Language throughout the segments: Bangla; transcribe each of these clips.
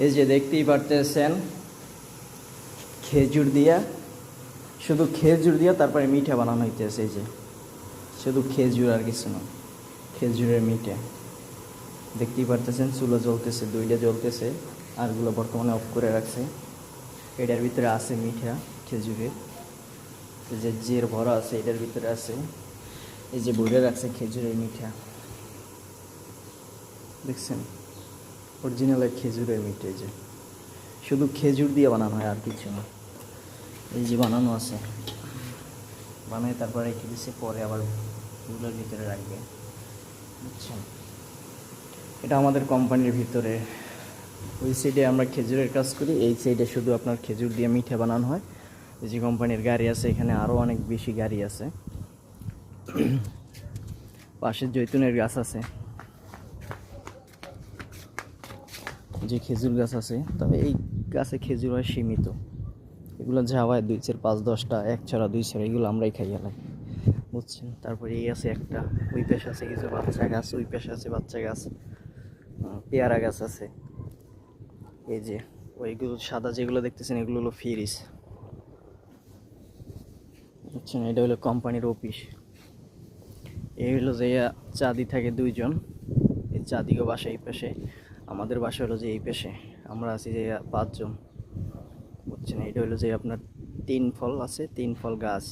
এই যে দেখতেই পারতেছেন খেজুর দিয়া, শুধু খেজুর দিয়া তারপরে মিঠা বানানো হইতেছে। এই যে শুধু খেজুর আর কিছু না, খেজুরের মিঠা দেখতেই পারতেছেন। চুলো জ্বলতেছে, দুইটা জ্বলতেছে, আরগুলো বর্তমানে অফ করে রাখছে। এটার ভিতরে আছে মিঠা খেজুরের, এই যে জের ভরা আছে এটার ভিতরে আছে। এই যে ভরে রাখছে খেজুরের মিঠা, দেখছেন অরিজিনাল খেজুরের মিঠা। এই যে শুধু খেজুর দিয়ে বানানো হয় আর কিছু না। এই যে বানানো আছে, বানায় তারপরে রেখে দিচ্ছে, পরে আবার এগুলোর ভিতরে রাখবে, বুঝছেন। এটা আমাদের কোম্পানির ভিতরে। ওই সাইডে আমরা খেজুরের কাজ করি, এই সাইডে শুধু আপনার খেজুর দিয়ে মিঠা বানানো হয়। এই যে কোম্পানির গাড়ি আছে, এখানে আরও অনেক বেশি গাড়ি আছে। পাশে জৈতুনের গাছ আছে, যে খেজুর গাছ আছে, তবে এই গাছে খেজুর হয় সীমিত। এগুলো ঝাওয়ায় 2-4-5-10টা, 1 ছড়া 2 ছড়া, এগুলো আমরাই খাই এলাই, বুঝছেন। তারপরে এই আছে একটা, ওই পাশে আছে কিছু বাচ্চা গাছ, ওই পাশে আছে বাচ্চা গাছ, পেয়ারা গাছ আছে। এই যে ওইগুলো সাদা যেগুলো দেখতেছেন এগুলো হলো ফ্রিজ, বুঝছেন। এটা হলো কোম্পানির অফিস। এই হলো যে চাঁদি থাকে 2 জন, এই চাঁদিকে বাসা এই পাশে, আমাদের বাসা হলো যে এই পাশে, আমরা আছি যে 5 জন, বুঝছেন। এটা হলো যে আপনার 3 ফল আছে, 3 ফল গাছ।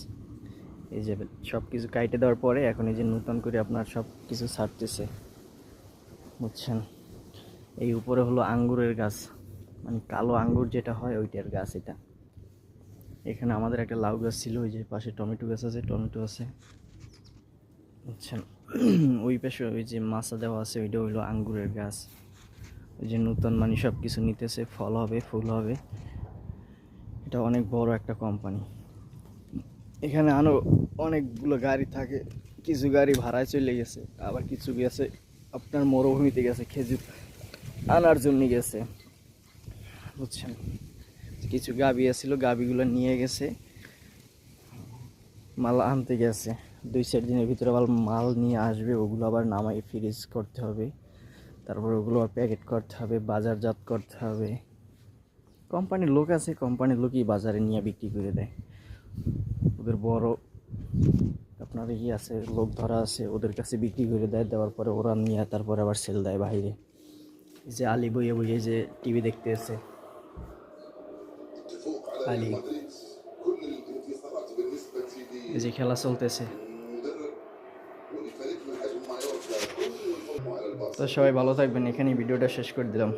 এই যে সব কিছু কাইটে দেওয়ার পরে এখন এই যে নতুন করে আপনার সব কিছু ছাড়তেছে, বুঝছেন। এই উপরে হলো আঙ্গুরের গাছ, মানে কালো আঙ্গুর যেটা হয় ওইটার গাছ এটা। এখানে আমাদের একটা লাউ গাছ ছিল, ওই যে পাশে টমেটো গাছ আছে, টমেটো আছে, বুঝছেন। ওই পাশে ওই যে মাছা দেওয়া আছে, ওইটা হইলো আঙ্গুরের গাছ। ওই যে নতুন মানে সব কিছু নিতেছে, ফল হবে, ফুল হবে। এটা অনেক বড় একটা কোম্পানি। এখানে আরও অনেকগুলো গাড়ি থাকে, কিছু গাড়ি ভাড়ায় চলে গেছে, আবার কিছু গেছে আপনার মরুভূমিতে গেছে, খেজুর আনার জন্য গেছে, বুঝছেন। কিছু গাবি আসছিল, গাবিগুলো নিয়ে গেছে, মাল আনতে গেছে। 2-4 দিনের ভিতরে আবার মাল নিয়ে আসবে, ওগুলো আবার নামাই ফ্রিজ করতে হবে, তারপর ওগুলো আবার প্যাকেট করতে হবে, বাজারজাত করতে হবে। কোম্পানির লোক আছে, কোম্পানির লোকই বাজারে নিয়ে বিক্রি করে দেয়। ওদের বড় আপনার আছে, লোক ধরা আছে, ওদের কাছে বিক্রি করে দেয়, দেওয়ার পরে ওরা নিয়ে তারপরে আবার সেল দেয় বাইরে। এই যে আলী বইয়ে বইয়ে যে টিভি দেখতে আছে, আলী, এই যে খেলা চলতেছে। তো সবাই ভালো থাকবেন, এখানেই ভিডিওটা শেষ করে দিলাম।